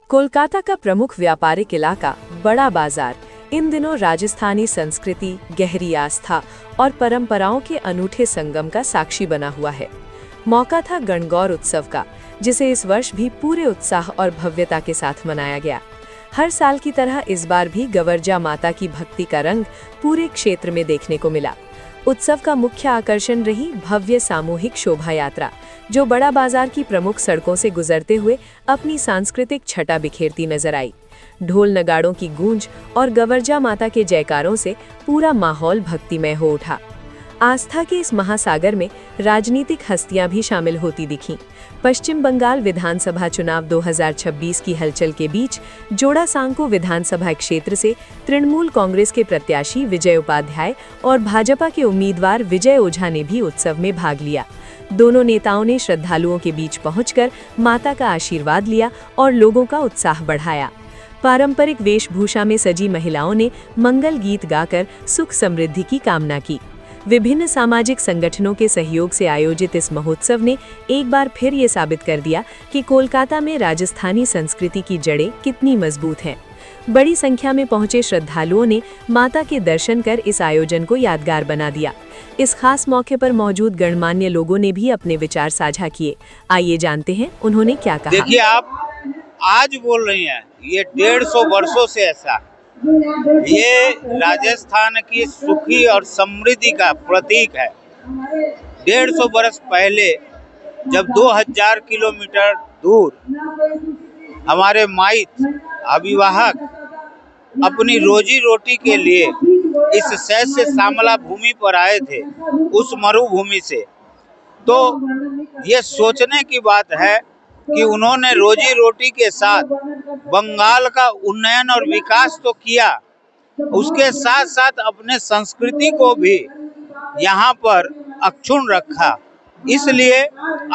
कोलकाता का प्रमुख व्यापारिक इलाका बड़ा बाजार इन दिनों राजस्थानी संस्कृति, गहरी आस्था और परंपराओं के अनूठे संगम का साक्षी बना हुआ है। मौका था गणगौर उत्सव का, जिसे इस वर्ष भी पूरे उत्साह और भव्यता के साथ मनाया गया। हर साल की तरह इस बार भी गवर्जा माता की भक्ति का रंग पूरे क्षेत्र में देखने को मिला। उत्सव का मुख्य आकर्षण रही भव्य सामूहिक शोभा यात्रा, जो बड़ा बाजार की प्रमुख सड़कों से गुजरते हुए अपनी सांस्कृतिक छटा बिखेरती नजर आई। ढोल नगाड़ों की गूंज और गवर्जा माता के जयकारों से पूरा माहौल भक्तिमय हो उठा। आस्था के इस महासागर में राजनीतिक हस्तियां भी शामिल होती दिखीं। पश्चिम बंगाल विधानसभा चुनाव 2026 की हलचल के बीच जोड़ासांको विधानसभा क्षेत्र से तृणमूल कांग्रेस के प्रत्याशी विजय उपाध्याय और भाजपा के उम्मीदवार विजय ओझा ने भी उत्सव में भाग लिया। दोनों नेताओं ने श्रद्धालुओं के बीच पहुंचकर माता का आशीर्वाद लिया और लोगों का उत्साह बढ़ाया। पारंपरिक वेशभूषा में सजी महिलाओं ने मंगल गीत गाकर सुख समृद्धि की कामना की। विभिन्न सामाजिक संगठनों के सहयोग से आयोजित इस महोत्सव ने एक बार फिर ये साबित कर दिया कि कोलकाता में राजस्थानी संस्कृति की जड़ें कितनी मजबूत हैं। बड़ी संख्या में पहुंचे श्रद्धालुओं ने माता के दर्शन कर इस आयोजन को यादगार बना दिया। इस खास मौके पर मौजूद गणमान्य लोगों ने भी अपने विचार साझा किए। आइए जानते हैं उन्होंने क्या कहा। देखिए, आप आज बोल रही हैं, ये 150 वर्षों से ऐसा, ये राजस्थान की सुखी और समृद्धि का प्रतीक है। 150 वर्ष पहले जब 2000 किलोमीटर दूर हमारे माइत अभिवाहक अपनी रोजी रोटी के लिए इस शहर से श्यामला भूमि पर आए थे, उस मरुभूमि से, तो ये सोचने की बात है कि उन्होंने रोजी रोटी के साथ बंगाल का उन्नयन और विकास तो किया, उसके साथ साथ अपने संस्कृति को भी यहाँ पर अक्षुण्ण रखा। इसलिए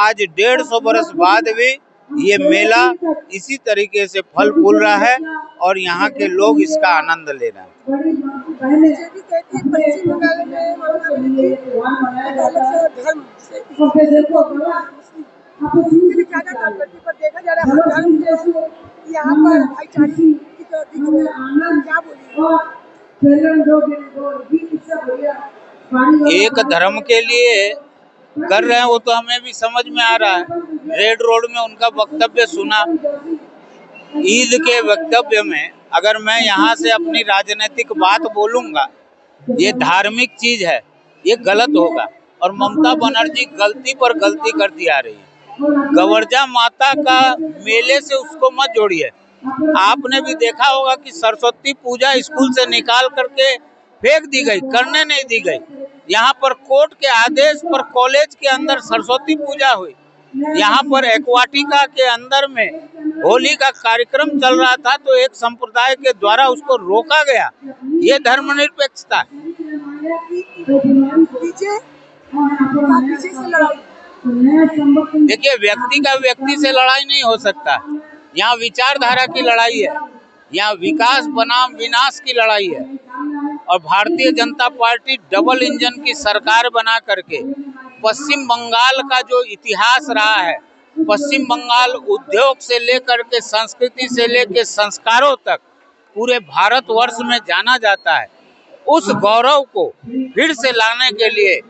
आज 150 वर्ष बाद भी ये मेला इसी तरीके से फल फूल रहा है और यहाँ के लोग इसका आनंद ले रहे हैं। एक धर्म के लिए कर रहे हैं, वो तो हमें भी समझ में आ रहा है। रेड रोड में उनका वक्तव्य सुना, ईद के वक्तव्य में अगर मैं यहाँ से अपनी राजनीतिक बात बोलूँगा, ये धार्मिक चीज है, ये गलत होगा और ममता बनर्जी गलती पर गलती करती आ रही है। गवर्जा माता का मेले से उसको मत जोड़िए। आपने भी देखा होगा कि सरस्वती पूजा स्कूल से निकाल करके फेंक दी गई, करने नहीं दी गई। यहाँ पर कोर्ट के आदेश पर कॉलेज के अंदर सरस्वती पूजा हुई। यहाँ पर एक्वाटिका के अंदर में होली का कार्यक्रम चल रहा था, तो एक संप्रदाय के द्वारा उसको रोका गया। ये धर्मनिरपेक्षता है। देखिए, व्यक्ति का व्यक्ति से लड़ाई नहीं हो सकता। यहाँ विचारधारा की लड़ाई है, यहाँ विकास बनाम विनाश की लड़ाई है। और Bharatiya Janata party double engine की सरकार बना करके पश्चिम बंगाल का जो इतिहास रहा है, पश्चिम बंगाल उद्योग से लेकर के संस्कृति से लेकर संस्कारों तक पूरे भारतवर्ष में जाना जाता है, उस गौरव को फिर से लाने के लिए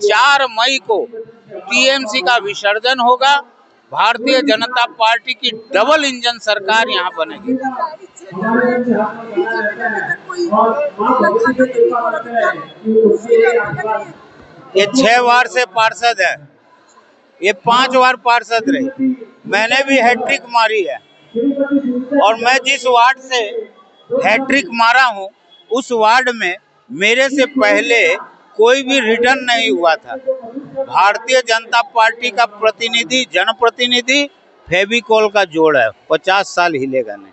4 मई को टीएमसी का विसर्जन होगा। भारतीय जनता पार्टी की डबल इंजन सरकार यहाँ बनेगी। ये 6 बार से पार्षद है, ये 5 बार पार्षद रही। मैंने भी हैट्रिक मारी है और मैं जिस वार्ड से हैट्रिक मारा हूँ, उस वार्ड में मेरे से पहले कोई भी रिटर्न नहीं हुआ था। भारतीय जनता पार्टी का प्रतिनिधि, जनप्रतिनिधि फेविकोल का जोड़ है, 50 साल हिलेगा नहीं।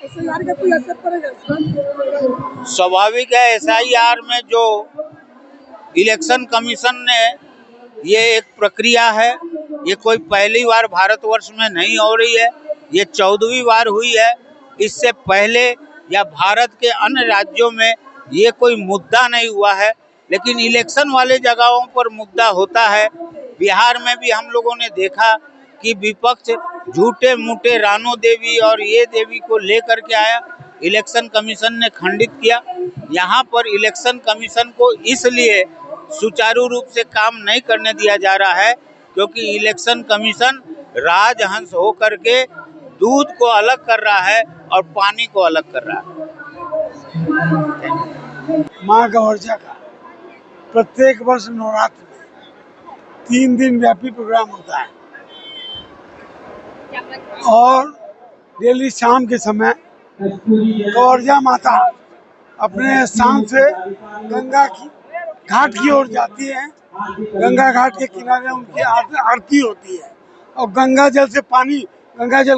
SIR का कोई असर पड़ेगा? स्वाभाविक है, SIR में जो इलेक्शन कमीशन ने, ये एक प्रक्रिया है, ये कोई पहली बार भारतवर्ष में नहीं हो रही है, ये 14वीं बार हुई है। इससे पहले या भारत के अन्य राज्यों में ये कोई मुद्दा नहीं हुआ है, लेकिन इलेक्शन वाले जगहों पर मुद्दा होता है। बिहार में भी हम लोगों ने देखा कि विपक्ष झूठे मूठे रानो देवी और ये देवी को लेकर के आया। इलेक्शन कमीशन ने खंडित किया। यहाँ पर इलेक्शन कमीशन को इसलिए सुचारू रूप से काम नहीं करने दिया जा रहा है क्योंकि इलेक्शन कमीशन राजहंस होकर के दूध को अलग कर रहा है और पानी को अलग कर रहा है। माँ गौरजा का प्रत्येक वर्ष नवरात्र में 3 दिन व्यापी प्रोग्राम होता है और डेली शाम के समय गौरजा माता अपने स्थान से गंगा की घाट की ओर जाती है। गंगा घाट के किनारे उनकी आरती होती है और गंगा जल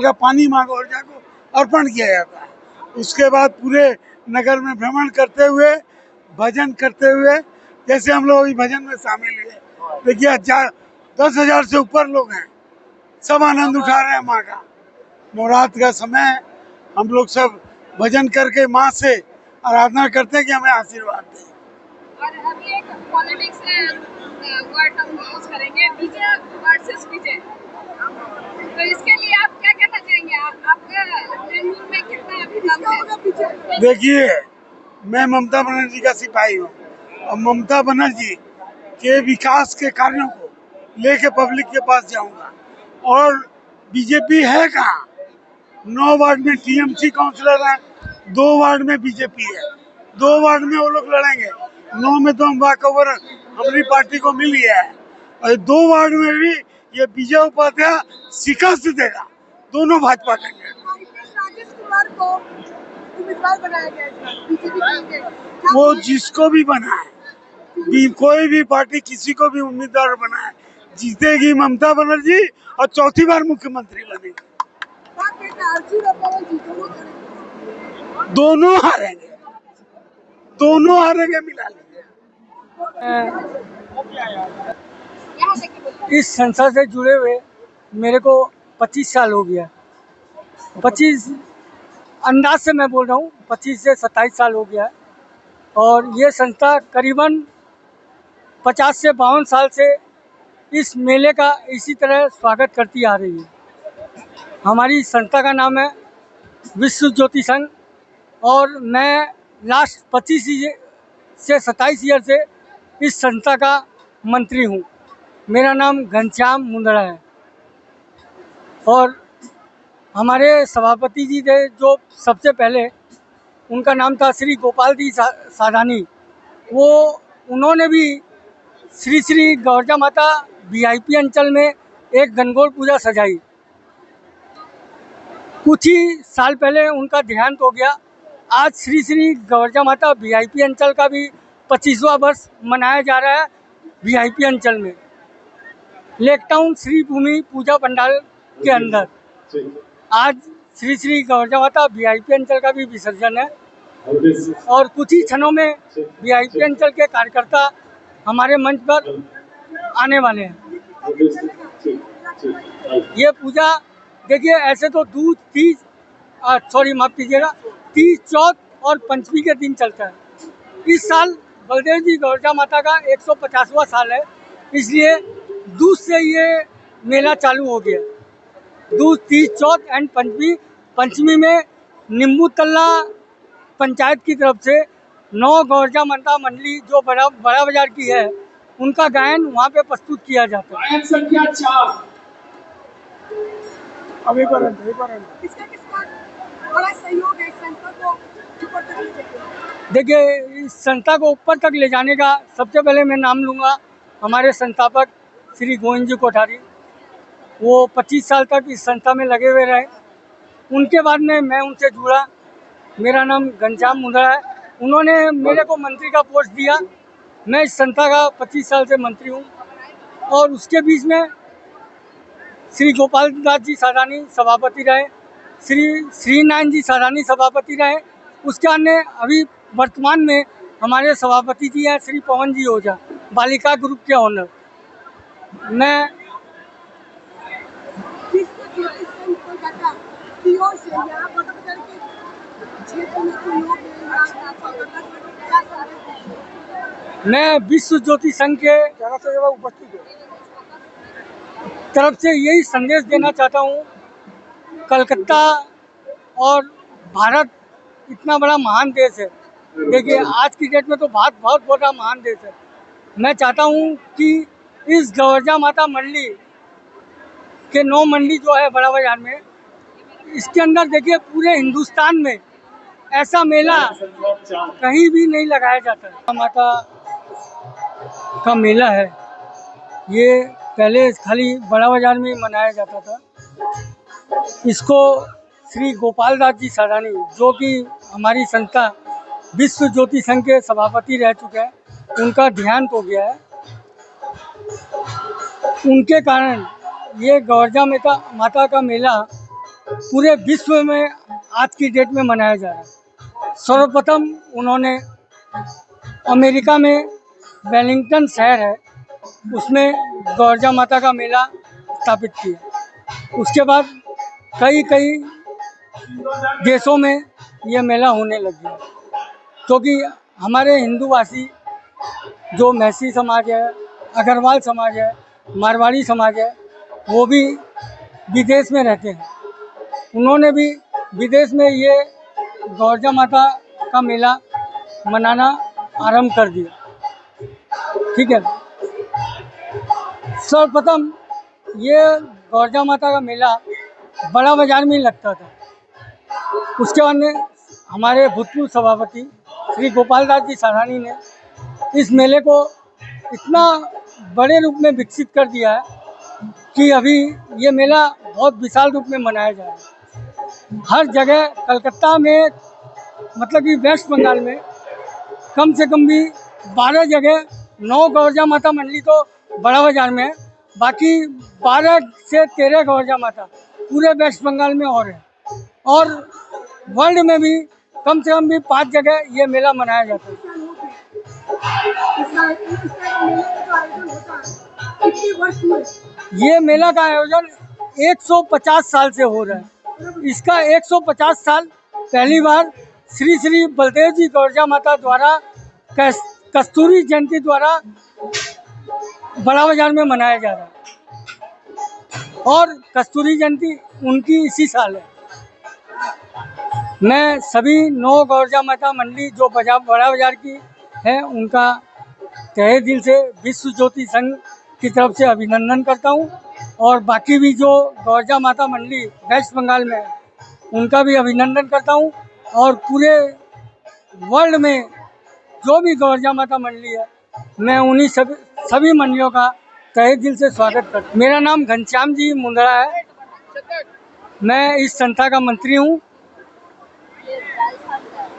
का पानी माँ गौरजा को अर्पण किया जाता है। उसके बाद पूरे नगर में भ्रमण करते हुए भजन करते हुए, जैसे हम लोग अभी भजन में शामिल हुए, देखिए 10,000 से ऊपर लोग हैं, सब आनंद उठा रहे हैं माँ का। नवरात्र का समय हम लोग सब भजन करके माँ से आराधना करते हैं कि हमें आशीर्वाद दें। और अभी एक पॉलिटिक्स वर्ड हम यूज करेंगे, बीजे वर्सेस विजय। तो इसके लिए आप क्या कहना चाहेंगे? आपका तृणमूल में कितना अभी दम है? देखिए, मैं ममता बनर्जी का सिपाही हूँ और ममता बनर्जी के विकास के कार्यों को लेके पब्लिक के पास जाऊंगा। और बीजेपी है कहाँ? 9 वार्ड में टीएमसी काउंसलर हैं, 2 वार्ड में बीजेपी है, 2 वार्ड में वो लोग लड़ेंगे, 9 में तो हम वाकओवर हमारी पार्टी को मिल गया है और 2 वार्ड में भी ये विजय उपाध्याय शिकस्त देगा, दोनों भाजपा देंगे। राजेश कुमार को उम्मीदवार बनाया गया है बीजेपी। वो जिसको भी बनाए, कोई भी पार्टी किसी को भी उम्मीदवार बनाए, जीतेगी ममता बनर्जी और 4थी बार मुख्यमंत्री बनेगी। दोनों हारेंगे मिला लेंगे। इस संस्था से जुड़े हुए मेरे को 25 साल हो गया। 25 अंदाज से मैं बोल रहा हूँ, 25 से 27 साल हो गया। और ये संस्था करीबन 50 से 52 साल से इस मेले का इसी तरह स्वागत करती आ रही है। हमारी संस्था का नाम है विश्व ज्योति संघ और मैं लास्ट 25 से 27 ईयर से इस संस्था का मंत्री हूँ। मेरा नाम घनश्याम मुंदड़ा है और हमारे सभापति जी थे जो सबसे पहले, उनका नाम था श्री गोपाल दी सादानी। उन्होंने भी श्री श्री गौरजा माता वीआईपी अंचल में एक गणगौर पूजा सजाई। कुछ ही साल पहले उनका देहांत हो गया। आज श्री श्री गौरजा माता वीआईपी अंचल का भी 25वां वर्ष मनाया जा रहा है। वीआईपी अंचल में लेक टाउन श्री भूमि पूजा पंडाल के अंदर आज श्री श्री गौरजा माता वीआईपी अंचल का भी विसर्जन है और कुछ ही क्षणों में वीआईपी अंचल के कार्यकर्ता हमारे मंच पर आने वाले हैं। ये पूजा देखिए, ऐसे तो दूध 30 चौथ और पंचमी के दिन चलता है। इस साल बलदेव जी गौरजा माता का 150वां साल है, इसलिए दूध से ये मेला चालू हो गया। दूध 30 चौथ एंड पंचमी में नींबू तल्ला पंचायत की तरफ से 9 गौरजा माता मंडली जो बड़ा बाजार की है, उनका गायन वहाँ पे प्रस्तुत किया जाता है। संख्या 4 बड़ा सहयोग है संस्था को ऊपर तक ले जाने। देखिए, इस संस्था को ऊपर तक ले जाने का सबसे पहले मैं नाम लूँगा हमारे संस्थापक श्री गोविंद जी कोठारी। वो 25 साल तक इस संस्था में लगे हुए रहे। उनके बाद में मैं उनसे जुड़ा। मेरा नाम घनश्याम मुंदड़ा है। उन्होंने मेरे को मंत्री का पोस्ट दिया। मैं इस संस्था का 25 साल से मंत्री हूँ और उसके बीच में श्री गोपाल दास जी सादानी सभापति रहे, श्री नारायण जी सादानी सभापति रहे। उसके अन्य अभी वर्तमान में हमारे सभापति जी हैं श्री पवन जी ओझा, बालिका ग्रुप के ऑनर। मैं विश्व ज्योति संघ के तरफ से यही संदेश देना चाहता हूँ, कलकत्ता और भारत इतना बड़ा महान देश है। देखिए आज की डेट में तो भारत बहुत बड़ा महान देश है। मैं चाहता हूँ कि इस गवर्जा माता मंडली के 9 मंडली जो है बड़ा बाजार में, इसके अंदर देखिए पूरे हिंदुस्तान में ऐसा मेला कहीं भी नहीं लगाया जाता। माता का मेला है, ये पहले खाली बड़ा बाजार में मनाया जाता था। इसको श्री गोपाल दास जी सरानी, जो कि हमारी संस्था विश्व ज्योति संघ के सभापति रह चुके हैं, उनका देहांत हो गया है। उनके कारण ये गवर्जा माता का मेला पूरे विश्व में आज की डेट में मनाया जा रहा है। सर्वप्रथम उन्होंने अमेरिका में वेलिंगटन शहर है, उसमें गवर्जा माता का मेला स्थापित किया। उसके बाद कई देशों में ये मेला होने लग गया, क्योंकि हमारे हिंदूवासी जो मैसी समाज है, अग्रवाल समाज है, मारवाड़ी समाज है, वो भी विदेश में रहते हैं। उन्होंने भी विदेश में ये गवर्जा माता का मेला मनाना आरंभ कर दिया। ठीक है, सर्वप्रथम ये गवर्जा माता का मेला बड़ा बाजार में ही लगता था। उसके बाद में हमारे भूतपूर्व सभापति श्री गोपाल दास जी सरानी ने इस मेले को इतना बड़े रूप में विकसित कर दिया है कि अभी ये मेला बहुत विशाल रूप में मनाया जा रहा है। हर जगह कलकत्ता में, मतलब कि वेस्ट बंगाल में कम से कम भी 12 जगह 9 गवर्जा माता मंडली तो बड़ा बाजार में है, बाकी 12 से 13 गवर्जा माता पूरे वेस्ट बंगाल में और है। और वर्ल्ड में भी कम से कम भी 5 जगह ये मेला मनाया जाता है। ये मेला का आयोजन 150 साल से हो रहा है। इसका 150 साल पहली बार श्री श्री बलदेव जी गवर्जा माता द्वारा कस्तूरी जयंती द्वारा बड़ा बाजार में मनाया जा रहा है, और कस्तूरी जयंती उनकी इसी साल है। मैं सभी 9 गवर्जा माता मंडली जो बड़ा बाजार की है, उनका तहे दिल से विश्व ज्योति संघ की तरफ से अभिनंदन करता हूं, और बाकी भी जो गवर्जा माता मंडली वेस्ट बंगाल में है, उनका भी अभिनंदन करता हूं। और पूरे वर्ल्ड में जो भी गवर्जा माता मंडली है, मैं उन्हीं सभी मंडलियों का तहे दिल से स्वागत करता हूँ। मेरा नाम घनश्याम जी मुंदड़ा है, मैं इस संस्था का मंत्री हूँ।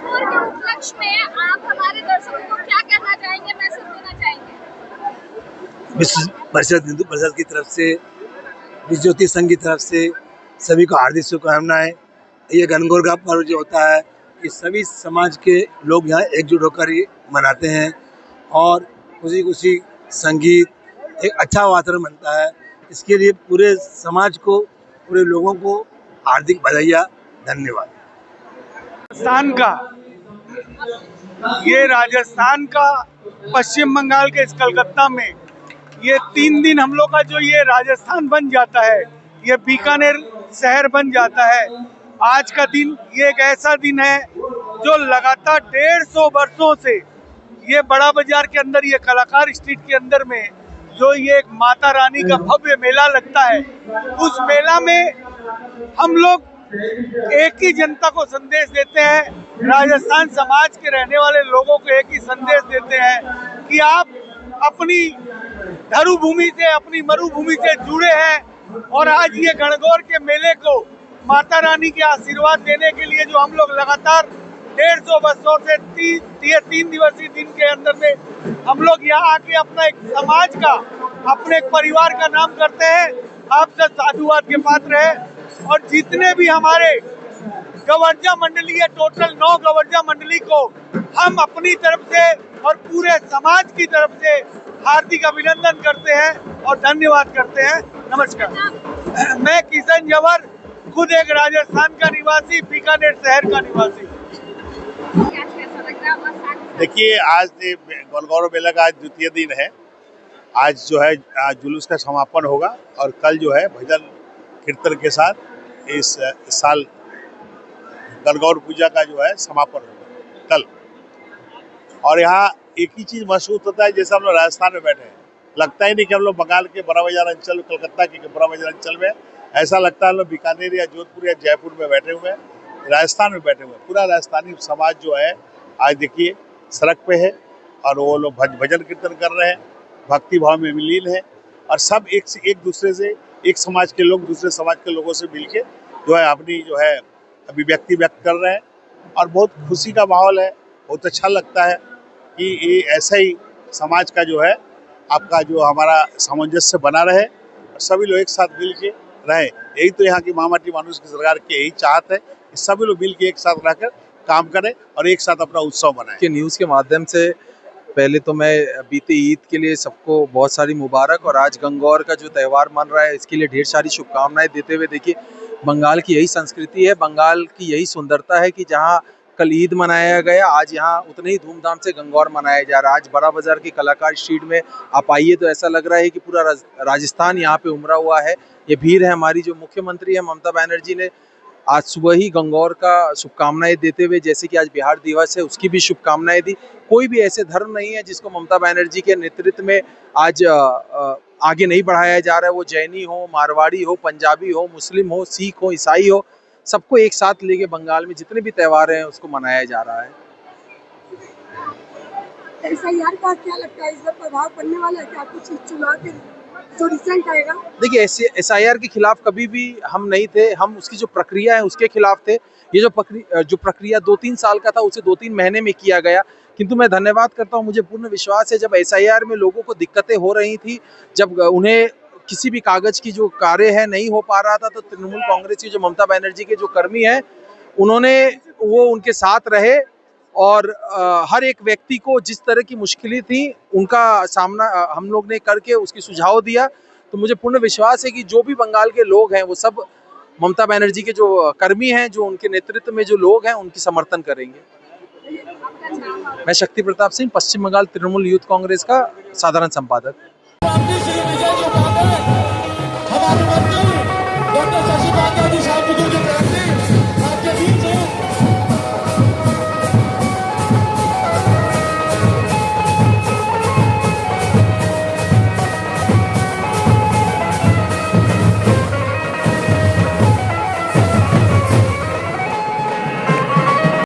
उपलक्ष्य में आप हमारे दर्शकों को क्या कहना चाहेंगे, मैसेज देना चाहेंगे? विश्व परिषद हिंदू परिषद की तरफ से, विश्व ज्योति संघ की तरफ से सभी को हार्दिक शुभकामनाएं। ये गणगौर का पर्व जो होता है, ये सभी समाज के लोग यहाँ एकजुट होकर ये मनाते हैं, और खुशी खुशी संगीत, एक अच्छा वातावरण बनता है। इसके लिए पूरे समाज को, पूरे लोगों को हार्दिक बधाइयाँ, धन्यवाद। राजस्थान का पश्चिम बंगाल के इस कलकत्ता में ये 3 दिन हम लोग का जो ये राजस्थान बन जाता है, ये बीकानेर शहर बन जाता है। आज का दिन ये एक ऐसा दिन है जो लगातार 150 वर्षों से ये बड़ा बाजार के अंदर, ये कलाकार स्ट्रीट के अंदर में जो ये एक माता रानी का भव्य मेला लगता है, उस मेला में हम लोग एक ही जनता को संदेश देते हैं, राजस्थान समाज के रहने वाले लोगों को एक ही संदेश देते हैं कि आप अपनी धरुभूमि से, अपनी मरुभूमि से जुड़े हैं। और आज ये गणगौर के मेले को माता रानी के आशीर्वाद देने के लिए जो हम लोग लगातार 150 वर्षों से 3 दिवसीय दिन के अंदर में हम लोग यहाँ आके अपना एक समाज का, अपने एक परिवार का नाम करते हैं, आप सब साधुवाद के पात्र हैं। और जितने भी हमारे गवर्जा मंडली है, टोटल 9 गवर्जा मंडली को हम अपनी तरफ से और पूरे समाज की तरफ से हार्दिक अभिनंदन करते हैं और धन्यवाद करते हैं। नमस्कार। मैं किशन जवर, खुद एक राजस्थान का निवासी, बीकानेर शहर का निवासी। कैसा लग रहा है? देखिए, आज गणगौर मेला का आज द्वितीय दिन है। आज जो है आज जुलूस का समापन होगा और कल जो है भजन कीर्तन के साथ इस साल गणगौर पूजा का जो है समापन होगा कल। और यहाँ एक ही चीज़ महसूस होता है, जैसे हम लोग राजस्थान में बैठे हैं, लगता ही नहीं कि हम लोग बंगाल के बड़ा बाजार अंचल, कलकत्ता के बड़ा बाजार अंचल में, ऐसा लगता है हम लोग बीकानेर या जोधपुर या जयपुर में बैठे हुए हैं, राजस्थान में बैठे हुए हैं। पूरा राजस्थानी समाज जो है आज देखिए सड़क पे है और वो लोग भजन कीर्तन कर रहे हैं, भक्ति भाव में विलीन है और सब एक दूसरे से, एक समाज के लोग दूसरे समाज के लोगों से मिलके जो है अपनी जो है अभिव्यक्ति व्यक्त कर रहे हैं और बहुत खुशी का माहौल है। बहुत अच्छा लगता है कि ये ऐसा ही समाज का जो है आपका जो हमारा सामंजस्य बना रहे और सभी लोग एक साथ मिल के रहे। यही तो यहाँ की महामाटी मानुष की सरकार की यही चाहत है कि सभी लोग मिल के एक साथ रहकर काम करें और एक साथ अपना उत्सव मनाएं। के न्यूज़ के माध्यम से पहले तो मैं बीते ईद के लिए सबको बहुत सारी मुबारक और आज गंगौर का जो त्यौहार मन रहा है इसके लिए ढेर सारी शुभकामनाएं देते हुए, देखिए बंगाल की यही संस्कृति है, बंगाल की यही सुंदरता है कि जहां कल ईद मनाया गया, आज यहाँ उतने ही धूमधाम से गंगौर मनाया जा रहा है। आज बड़ा बाजार की कलाकार स्ट्रीट में आप आइए तो ऐसा लग रहा है कि पूरा राजस्थान यहाँ पे उमड़ा हुआ है। ये भीड़ है हमारी जो मुख्यमंत्री है ममता बनर्जी ने आज सुबह ही गंगौर का शुभकामनाएं देते हुए, जैसे कि आज बिहार दिवस है उसकी भी शुभकामनाएं दी। कोई भी ऐसे धर्म नहीं है जिसको ममता बनर्जी के नेतृत्व में आज आगे नहीं बढ़ाया जा रहा है। वो जैनी हो, मारवाड़ी हो, पंजाबी हो, मुस्लिम हो, सिख हो, ईसाई हो, सबको एक साथ लेके बंगाल में जितने भी त्यौहार हैं उसको मनाया जा रहा है। एसआईआर का क्या लगता है, इस पर प्रभाव पड़ने वाला है क्या कुछ चुनाव के जो रिजल्ट आएगा? देखिए एसआईआर के खिलाफ कभी भी हम नहीं थे, हम उसकी जो प्रक्रिया है उसके खिलाफ थे। ये जो प्रक्रिया 2-3 साल का था उसे 2-3 महीने में किया गया, किंतु मैं धन्यवाद करता हूँ, मुझे पूर्ण विश्वास है जब एसआईआर में लोगों को दिक्कतें हो रही थी, जब उन्हें किसी भी कागज की जो कार्य है नहीं हो पा रहा था, तो तृणमूल कांग्रेस की जो ममता बनर्जी के जो कर्मी हैं उन्होंने वो उनके साथ रहे और हर एक व्यक्ति को जिस तरह की मुश्किलें थी उनका सामना हम लोग ने करके उसकी सुझाव दिया। तो मुझे पूर्ण विश्वास है कि जो भी बंगाल के लोग हैं वो सब ममता बनर्जी के जो कर्मी हैं, जो उनके नेतृत्व में जो लोग हैं उनकी समर्थन करेंगे। मैं शक्ति प्रताप सिंह, पश्चिम बंगाल तृणमूल यूथ कांग्रेस का साधारण संपादक।